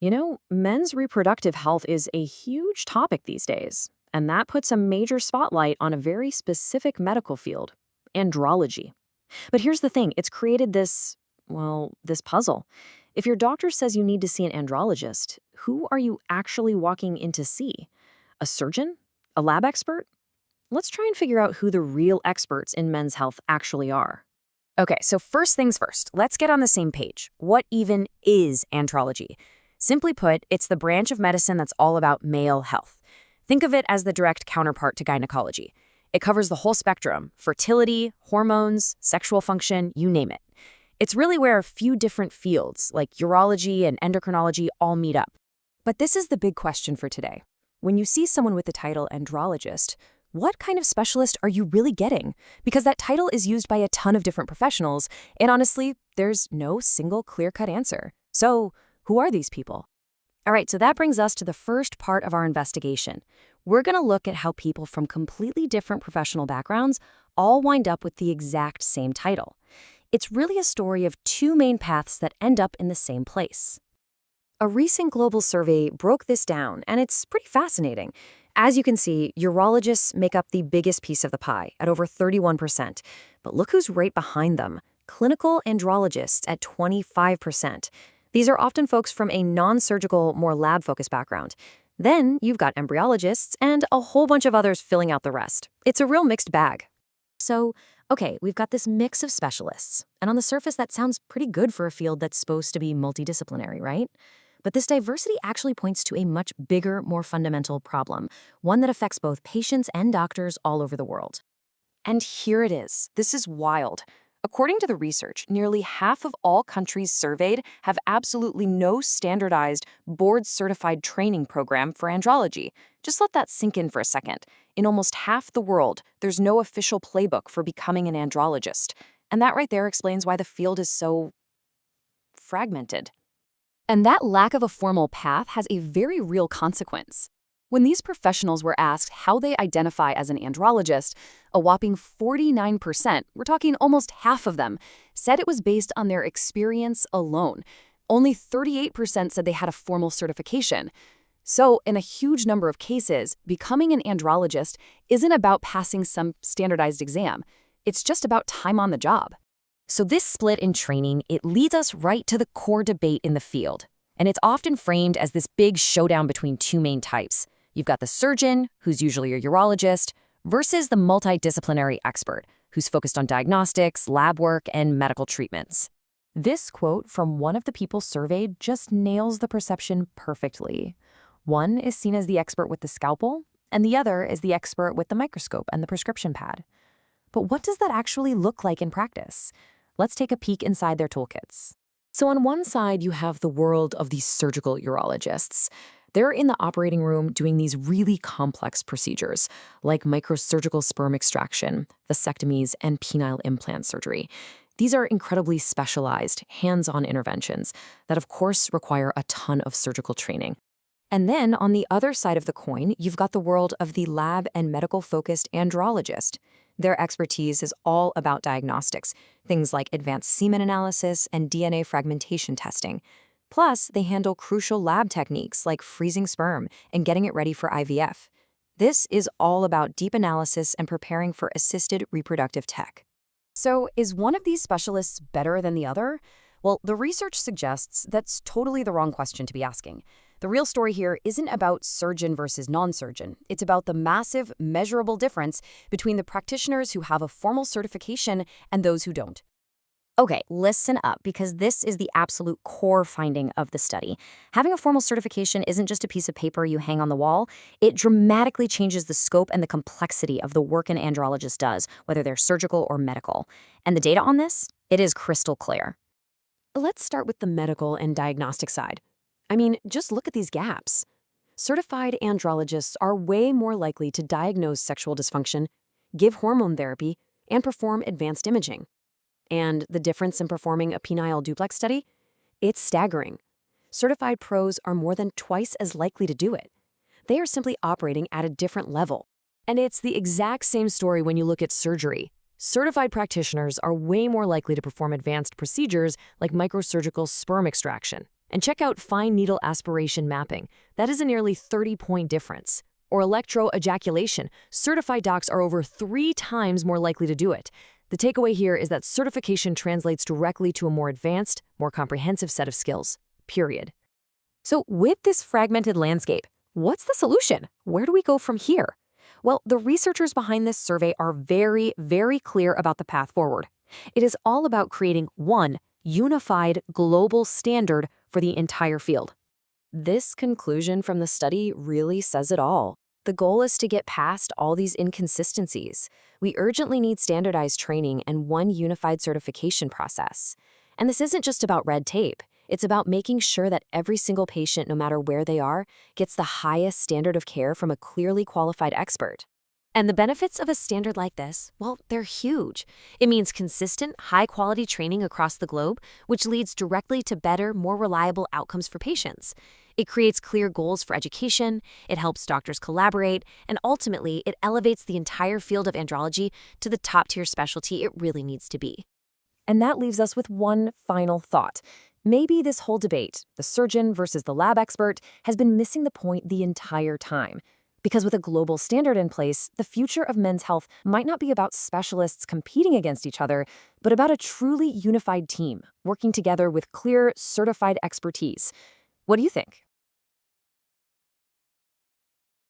Men's reproductive health is a huge topic these days, and that puts a major spotlight on a very specific medical field, andrology. But here's the thing, it's created this puzzle. If your doctor says you need to see an andrologist, who are you actually walking in to see? A surgeon? A lab expert? Let's try and figure out who the real experts in men's health actually are. Okay, so first things first, let's get on the same page. What even is andrology? Simply put, it's the branch of medicine that's all about male health. Think of it as the direct counterpart to gynecology. It covers the whole spectrum: fertility, hormones, sexual function, you name it. It's really where a few different fields, like urology and endocrinology, all meet up. But this is the big question for today. When you see someone with the title andrologist, what kind of specialist are you really getting? Because that title is used by a ton of different professionals, and honestly, there's no single clear-cut answer. So, who are these people? All right, so that brings us to the first part of our investigation. We're going to look at how people from completely different professional backgrounds all wind up with the exact same title. It's really a story of two main paths that end up in the same place. A recent global survey broke this down, and it's pretty fascinating. As you can see, urologists make up the biggest piece of the pie at over 31%. But look who's right behind them: clinical andrologists at 25%. These are often folks from a non-surgical, more lab-focused background. Then you've got embryologists and a whole bunch of others filling out the rest. It's a real mixed bag. So, okay, we've got this mix of specialists. And on the surface, that sounds pretty good for a field that's supposed to be multidisciplinary, right? But this diversity actually points to a much bigger, more fundamental problem, one that affects both patients and doctors all over the world. And here it is. This is wild. According to the research, nearly half of all countries surveyed have absolutely no standardized, board-certified training program for andrology. Just let that sink in for a second. In almost half the world, there's no official playbook for becoming an andrologist. And that right there explains why the field is so fragmented. And that lack of a formal path has a very real consequence. When these professionals were asked how they identify as an andrologist, a whopping 49%, we're talking almost half of them, said it was based on their experience alone. Only 38% said they had a formal certification. So, in a huge number of cases, becoming an andrologist isn't about passing some standardized exam. It's just about time on the job. So this split in training, it leads us right to the core debate in the field. And it's often framed as this big showdown between two main types. You've got the surgeon, who's usually a urologist, versus the multidisciplinary expert, who's focused on diagnostics, lab work, and medical treatments. This quote from one of the people surveyed just nails the perception perfectly. One is seen as the expert with the scalpel, and the other is the expert with the microscope and the prescription pad. But what does that actually look like in practice? Let's take a peek inside their toolkits. So on one side, you have the world of the surgical urologists. They're in the operating room doing these really complex procedures, like microsurgical sperm extraction, vasectomies, and penile implant surgery. These are incredibly specialized, hands-on interventions that, of course, require a ton of surgical training. And then, on the other side of the coin, you've got the world of the lab and medical-focused andrologist. Their expertise is all about diagnostics, things like advanced semen analysis and DNA fragmentation testing. Plus, they handle crucial lab techniques like freezing sperm and getting it ready for IVF. This is all about deep analysis and preparing for assisted reproductive tech. So, is one of these specialists better than the other? Well, the research suggests that's totally the wrong question to be asking. The real story here isn't about surgeon versus non-surgeon. It's about the massive, measurable difference between the practitioners who have a formal certification and those who don't. Okay, listen up, because this is the absolute core finding of the study. Having a formal certification isn't just a piece of paper you hang on the wall. It dramatically changes the scope and the complexity of the work an andrologist does, whether they're surgical or medical. And the data on this? It is crystal clear. Let's start with the medical and diagnostic side. I mean, just look at these gaps. Certified andrologists are way more likely to diagnose sexual dysfunction, give hormone therapy, and perform advanced imaging. And the difference in performing a penile duplex study? It's staggering. Certified pros are more than twice as likely to do it. They are simply operating at a different level. And it's the exact same story when you look at surgery. Certified practitioners are way more likely to perform advanced procedures like microsurgical sperm extraction. And check out fine needle aspiration mapping. That is a nearly 30-point difference. Or electroejaculation. Certified docs are over 3 times more likely to do it. The takeaway here is that certification translates directly to a more advanced, more comprehensive set of skills. Period. So with this fragmented landscape, what's the solution? Where do we go from here? Well, the researchers behind this survey are very, very clear about the path forward. It is all about creating one unified global standard for the entire field. This conclusion from the study really says it all. The goal is to get past all these inconsistencies. We urgently need standardized training and one unified certification process. And this isn't just about red tape. It's about making sure that every single patient, no matter where they are, gets the highest standard of care from a clearly qualified expert. And the benefits of a standard like this, well, they're huge. It means consistent, high-quality training across the globe, which leads directly to better, more reliable outcomes for patients. It creates clear goals for education, it helps doctors collaborate, and ultimately, it elevates the entire field of andrology to the top-tier specialty it really needs to be. And that leaves us with one final thought. Maybe this whole debate, the surgeon versus the lab expert, has been missing the point the entire time. Because with a global standard in place, the future of men's health might not be about specialists competing against each other, but about a truly unified team, working together with clear, certified expertise. What do you think?